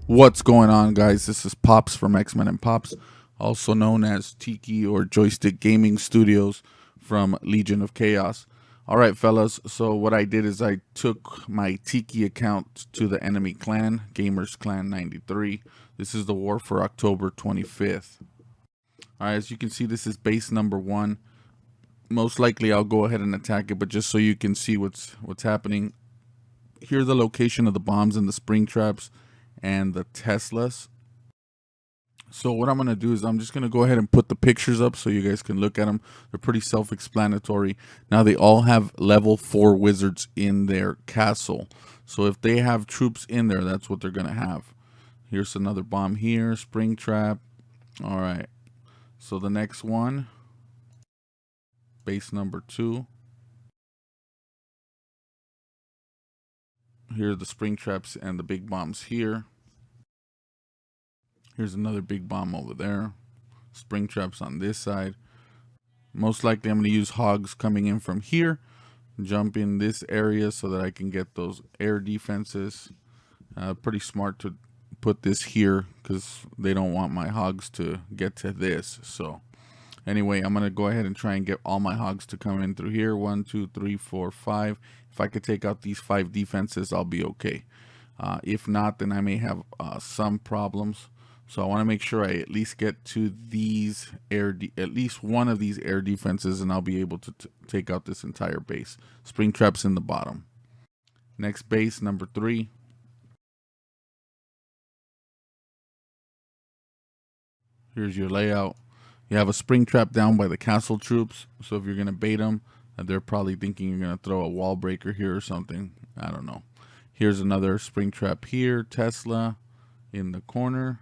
What's going on, guys? This is Pops from X-Men and Pops, also known as Tiki or Joystick Gaming Studios from Legion of Chaos. All right, fellas. So what I did is I took my Tiki account to the enemy clan, GamersClan 93. This is the war for October 25th. All right, as you can see, this is base number 1. Most likely, I'll go ahead and attack it, but just so you can see what's happening, here's the location of the bombs and the spring traps and the Teslas. So what I'm going to do is I'm just going to go ahead and put the pictures up so you guys can look at them. They're pretty self-explanatory. Now they all have level 4 wizards in their castle. So if they have troops in there, that's what they're going to have. Here's another bomb here, spring trap. All right. So the next one, base number 2. Here are the spring traps and the big bombs here. Here's another big bomb over there. Spring traps on this side. Most likely I'm going to use hogs coming in from here. Jump in this area so that I can get those air defenses. Pretty smart to put this here because they don't want my hogs to get to this. So anyway, I'm going to go ahead and try and get all my hogs to come in through here. 1, 2, 3, 4, 5. If I could take out these 5 defenses, I'll be okay. If not, then I may have some problems. So I want to make sure I at least get to these at least one of these air defenses, and I'll be able to take out this entire base. Spring traps in the bottom. Next base, number 3. Here's your layout. You have a spring trap down by the castle troops. So if you're going to bait them, they're probably thinking you're going to throw a wall breaker here or something. I don't know. Here's another spring trap here. Tesla in the corner.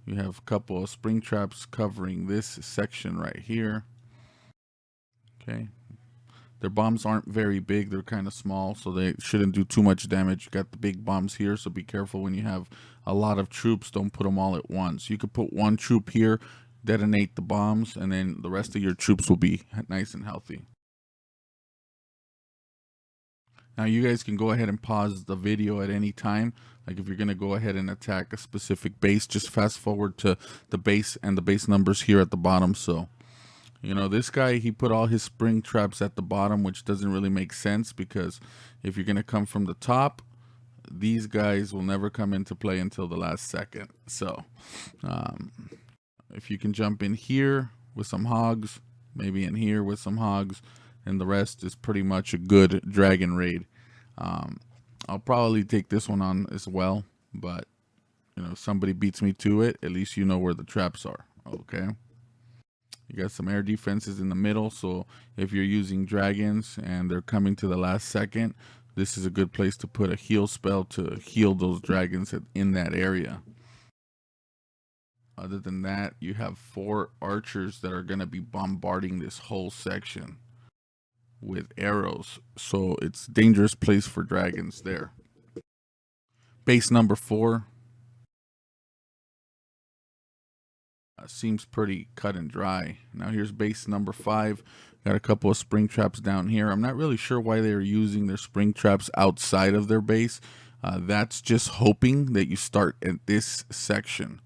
You have a couple of spring traps covering this section right here. Okay. Their bombs aren't very big. They're kind of small, so they shouldn't do too much damage. You got the big bombs here, so be careful when you have a lot of troops. Don't put them all at once. You could put one troop here, detonate the bombs, and then the rest of your troops will be nice and healthy. Now you guys can go ahead and pause the video at any time. Like if you're going to go ahead and attack a specific base, just fast forward to the base and the base numbers here at the bottom. So, you know, this guy, he put all his spring traps at the bottom, which doesn't really make sense because if you're going to come from the top, these guys will never come into play until the last second. So, if you can jump in here with some hogs, maybe in here with some hogs, and the rest is pretty much a good dragon raid. I'll probably take this one on as well, but you know, if somebody beats me to it, at least you know where the traps are. Okay. You got some air defenses in the middle, so if you're using dragons and they're coming to the last second, this is a good place to put a heal spell to heal those dragons in that area. Other than that, you have 4 archers that are going to be bombarding this whole section with arrows, so it's a dangerous place for dragons there. Base number 4 seems pretty cut and dry. Now here's base number 5. Got a couple of spring traps down here. I'm not really sure why they're using their spring traps outside of their base. That's just hoping that you start at this section.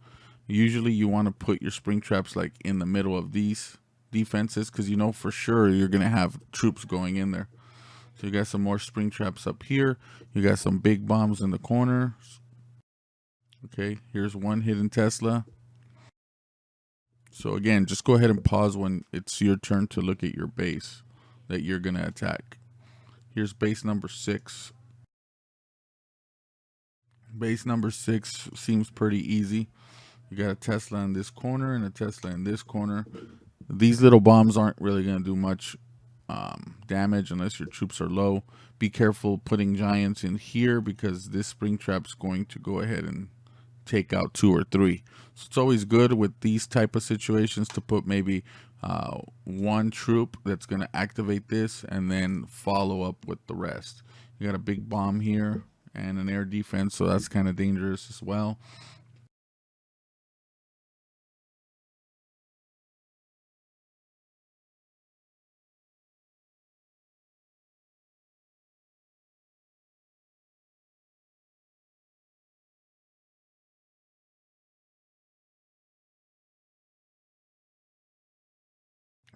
Usually you want to put your spring traps like in the middle of these defenses because you know for sure you're going to have troops going in there. So you got some more spring traps up here. You got some big bombs in the corner. Okay, here's one hidden Tesla. So again, just go ahead and pause when it's your turn to look at your base that you're going to attack. Here's base number 6. Base number 6 seems pretty easy. You got a Tesla in this corner and a Tesla in this corner. These little bombs aren't really going to do much damage unless your troops are low. Be careful putting giants in here because this spring trap's going to go ahead and take out 2 or 3. So it's always good with these type of situations to put maybe 1 troop that's going to activate this and then follow up with the rest. You got a big bomb here and an air defense, so that's kind of dangerous as well.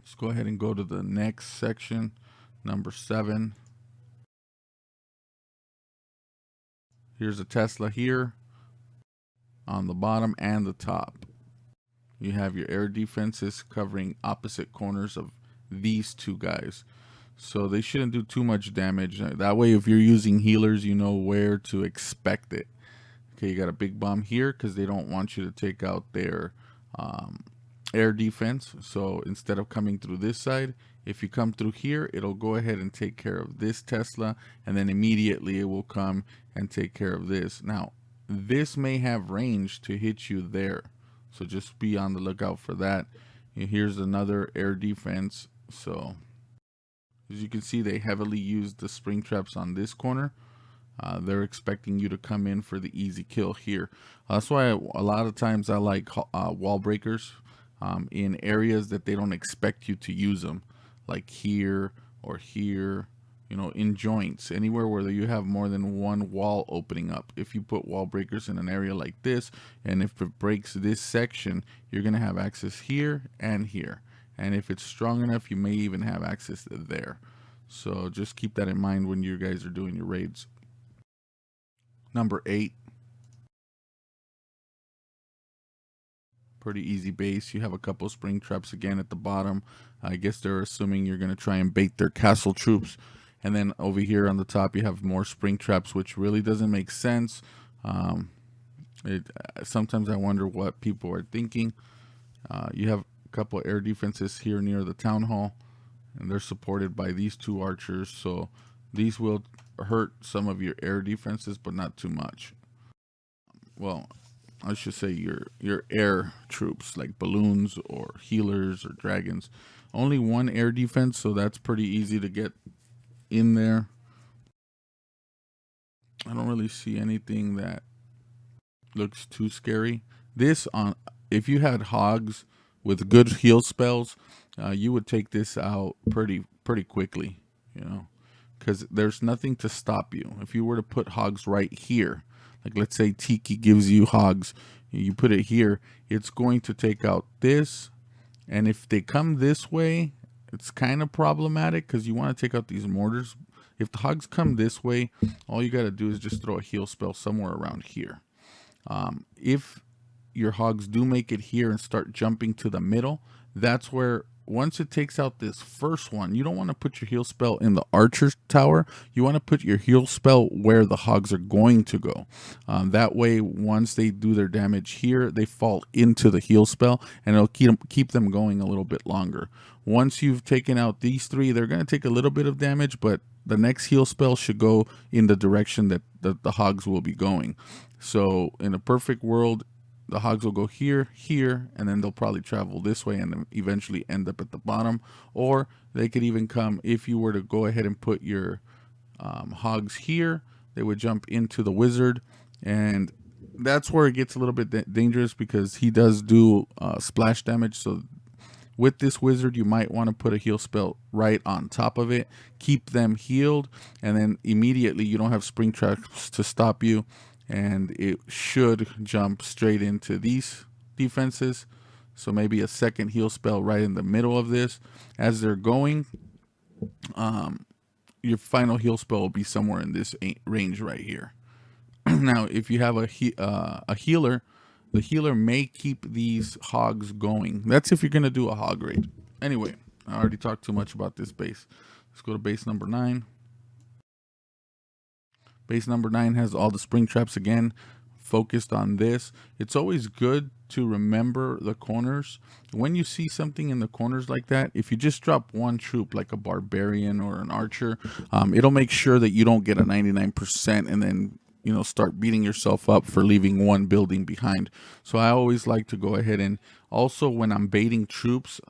Let's go ahead and go to the next section, number 7. Here's a Tesla here on the bottom and the top. You have your air defenses covering opposite corners of these two guys. So they shouldn't do too much damage. That way, if you're using healers, you know where to expect it. Okay, you got a big bomb here because they don't want you to take out their air defense. So instead of coming through this side, if you come through here, it'll go ahead and take care of this Tesla, and then immediately it will come and take care of this. Now, this may have range to hit you there, so just be on the lookout for that. And here's another air defense. So as you can see, they heavily used the spring traps on this corner. They're expecting you to come in for the easy kill here. That's why a lot of times I like wall breakers in areas that they don't expect you to use them, like here or here, you know, in joints, anywhere where you have more than one wall opening up. If you put wall breakers in an area like this, and if it breaks this section, you're going to have access here and here. And if it's strong enough, you may even have access to there. So just keep that in mind when you guys are doing your raids. Number 8. Pretty easy base. You have a couple spring traps again at the bottom. I guess they're assuming you're going to try and bait their castle troops. And then over here on the top, you have more spring traps, which really doesn't make sense. Sometimes I wonder what people are thinking. You have a couple air defenses here near the town hall, and they're supported by these two archers. So these will hurt some of your air defenses, but not too much. Well, I should say your air troops, like balloons or healers or dragons. Only one air defense, so that's pretty easy to get in there. I don't really see anything that looks too scary. This on if you had hogs with good heal spells, you would take this out pretty quickly, you know, because there's nothing to stop you. If you were to put hogs right here, like let's say Tiki gives you hogs, you put it here, it's going to take out this. And if they come this way, it's kind of problematic because you want to take out these mortars. If the hogs come this way, all you got to do is just throw a heal spell somewhere around here. If your hogs do make it here and start jumping to the middle, that's where once it takes out this first one, you don't want to put your heal spell in the archer's tower. You want to put your heal spell where the hogs are going to go. That way, once they do their damage here, they fall into the heal spell, and it'll keep them going a little bit longer. Once you've taken out these three, they're going to take a little bit of damage, but the next heal spell should go in the direction that the hogs will be going. So in a perfect world, the hogs will go here, here, and then they'll probably travel this way and then eventually end up at the bottom. Or they could even come, if you were to go ahead and put your hogs here, they would jump into the wizard. And that's where it gets a little bit dangerous because he does do splash damage. So with this wizard, you might want to put a heal spell right on top of it. Keep them healed, and then immediately you don't have spring traps to stop you. And it should jump straight into these defenses. So maybe a second heal spell right in the middle of this. As they're going, your final heal spell will be somewhere in this range right here. Now, if you have a healer, the healer may keep these hogs going. That's if you're going to do a hog raid. Anyway, I already talked too much about this base. Let's go to base number 9. Base number 9 has all the spring traps again, focused on this. It's always good to remember the corners. When you see something in the corners like that, if you just drop one troop like a barbarian or an archer, it'll make sure that you don't get a 99% and then start beating yourself up for leaving one building behind. So I always like to go ahead and also when I'm baiting troops,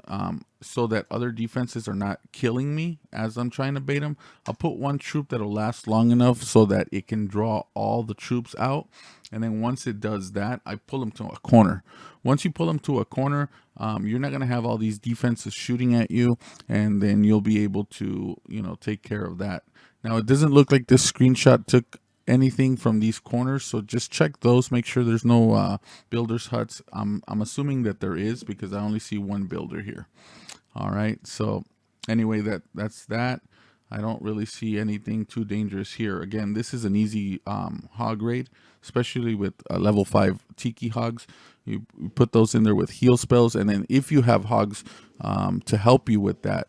so that other defenses are not killing me as I'm trying to bait them, I'll put one troop that'll last long enough so that it can draw all the troops out. And then once it does that, I pull them to a corner. Once you pull them to a corner, you're not going to have all these defenses shooting at you, and then you'll be able to, take care of that. Now, it doesn't look like this screenshot took anything from these corners, so just check those, make sure there's no builders huts. I'm assuming that there is because I only see one builder here. All right. So anyway, that's that. I don't really see anything too dangerous here. Again, this is an easy hog raid, especially with level 5 Tiki hogs. You put those in there with heal spells, and then if you have hogs to help you with that,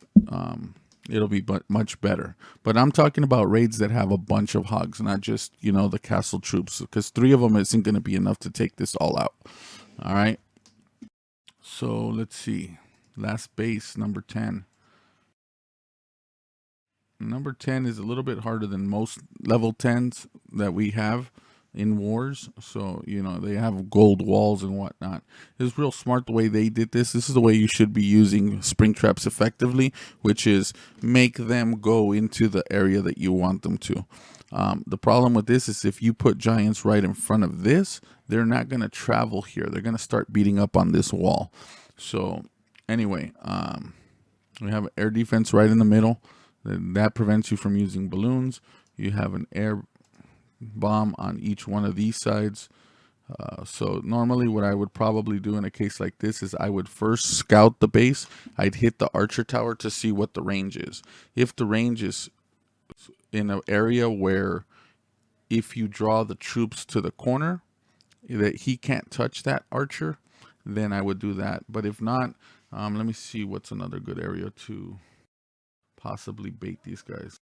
it'll be much better. But I'm talking about raids that have a bunch of hogs, not just, the castle troops, because 3 of them isn't going to be enough to take this all out. All right. So let's see. Last base, number 10. Number 10 is a little bit harder than most level 10s that we have in wars. So, they have gold walls and whatnot. It's real smart the way they did this. This is the way you should be using spring traps effectively, which is make them go into the area that you want them to. The problem with this is if you put giants right in front of this, they're not going to travel here. They're going to start beating up on this wall. So anyway, we have air defense right in the middle. That prevents you from using balloons. You have an air bomb on each one of these sides. So normally what I would probably do in a case like this is I would first scout the base. I'd hit the archer tower to see what the range is. If the range is in an area where if you draw the troops to the corner, that he can't touch that archer, then I would do that. But if not, let me see what's another good area to possibly bait these guys.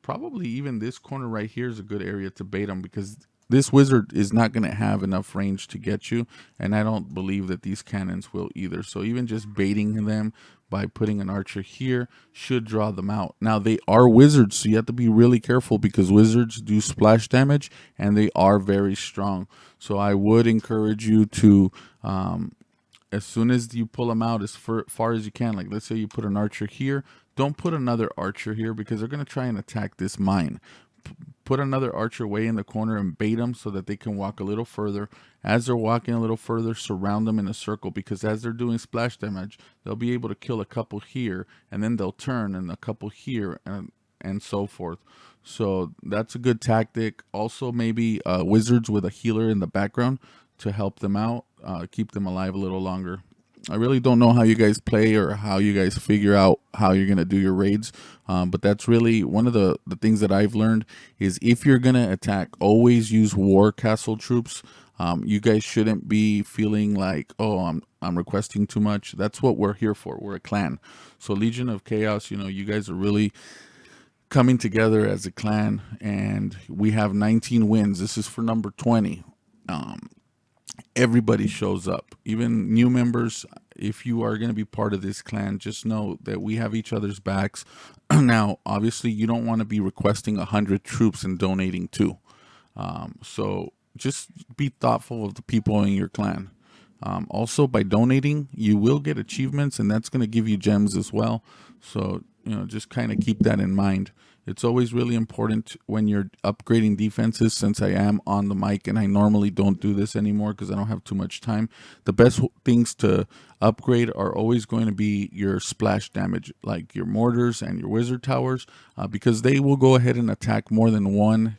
Probably even this corner right here is a good area to bait them, because this wizard is not going to have enough range to get you, and I don't believe that these cannons will either. So even just baiting them by putting an archer here should draw them out. Now they are wizards, so you have to be really careful, because wizards do splash damage and they are very strong. So I would encourage you to as soon as you pull them out as far as you can, like let's say you put an archer here, don't put another archer here, because they're going to try and attack this mine. Put another archer way in the corner and bait them so that they can walk a little further. As they're walking a little further, surround them in a circle, because as they're doing splash damage, they'll be able to kill a couple here, and then they'll turn, and a couple here, and so forth. So that's a good tactic. Also, maybe wizards with a healer in the background to help them out, keep them alive a little longer. I really don't know how you guys play or how you guys figure out how you're going to do your raids. But that's really one of the things that I've learned is if you're going to attack, always use war castle troops. You guys shouldn't be feeling like, oh, I'm requesting too much. That's what we're here for. We're a clan. So Legion of Chaos, you guys are really coming together as a clan, and we have 19 wins. This is for number 20. Everybody shows up, even new members. If you are going to be part of this clan, just know that we have each other's backs. Now, obviously, you don't want to be requesting 100 troops and donating too. So just be thoughtful of the people in your clan. Also, by donating, you will get achievements, and that's going to give you gems as well. So, just kind of keep that in mind. It's always really important when you're upgrading defenses, since I am on the mic and I normally don't do this anymore because I don't have too much time. The best things to upgrade are always going to be your splash damage, like your mortars and your wizard towers, because they will go ahead and attack more than one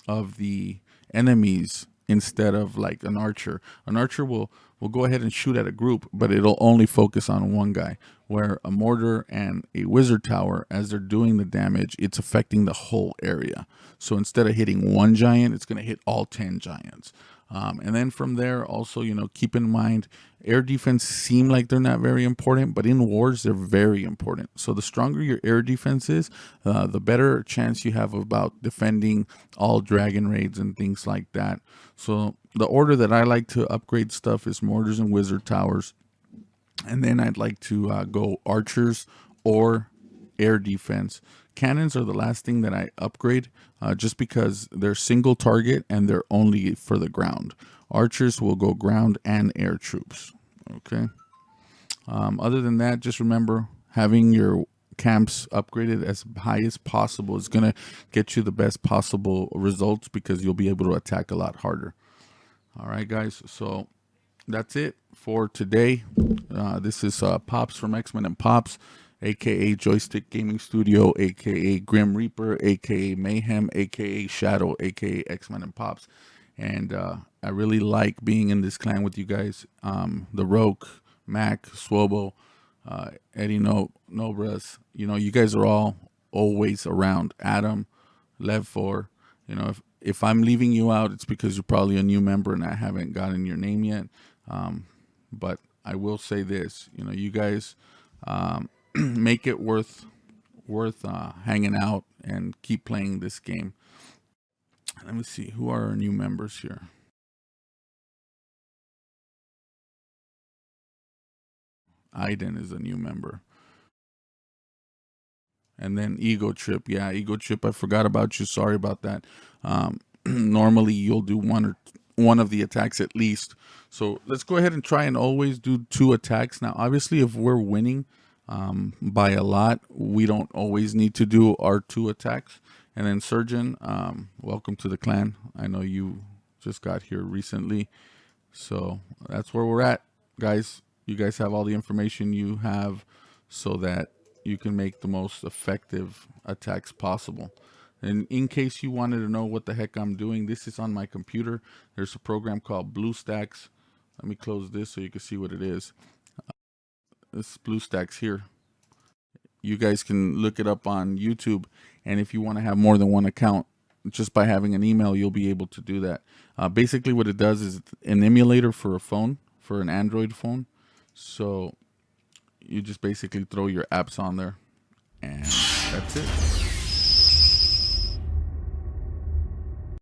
of the enemies instead of like an archer. An archer will go ahead and shoot at a group, but it'll only focus on one guy, where a mortar and a wizard tower, as they're doing the damage, it's affecting the whole area. So instead of hitting one giant, it's going to hit all 10 giants. And then from there, also, keep in mind, air defense seem like they're not very important, but in wars, they're very important. So the stronger your air defense is, the better chance you have about defending all dragon raids and things like that. So the order that I like to upgrade stuff is mortars and wizard towers. And then I'd like to go archers or air defense. Cannons are the last thing that I upgrade, just because they're single target and they're only for the ground. Archers will go ground and air troops. Okay. Other than that, just remember, having your camps upgraded as high as possible is going to get you the best possible results, because you'll be able to attack a lot harder. All right, guys. So that's it for today. This is Pops from X-Men and Pops, aka Joystick Gaming Studio, aka Grim Reaper, aka Mayhem, aka Shadow, aka X-Men and Pops. And I really like being in this clan with you guys. The Rogue, Mac, Swobo, Eddie Nobras. You know, you guys are all always around. Adam, Lev4. You know, if I'm leaving you out, it's because you're probably a new member and I haven't gotten your name yet. But I will say this, you know, you guys make it worth hanging out and keep playing this game. Let me see, who are our new members here? Aiden is a new member. And then Ego Trip. Yeah, Ego Trip, I forgot about you. Sorry about that. Normally you'll do one of the attacks at least. So let's go ahead and try and always do 2 attacks. Now, obviously, if we're winning by a lot, we don't always need to do our 2 attacks. And then Surgeon, welcome to the clan. I know you just got here recently. So that's where we're at, guys. You guys have all the information you have so that you can make the most effective attacks possible. And in case you wanted to know what the heck I'm doing, this is on my computer. There's a program called BlueStacks. Let me close this so you can see what it is. This BlueStacks here. You guys can look it up on YouTube. And if you want to have more than one account, just by having an email, you'll be able to do that. Basically, what it does is an emulator for a phone, for an Android phone. So you just basically throw your apps on there, and that's it.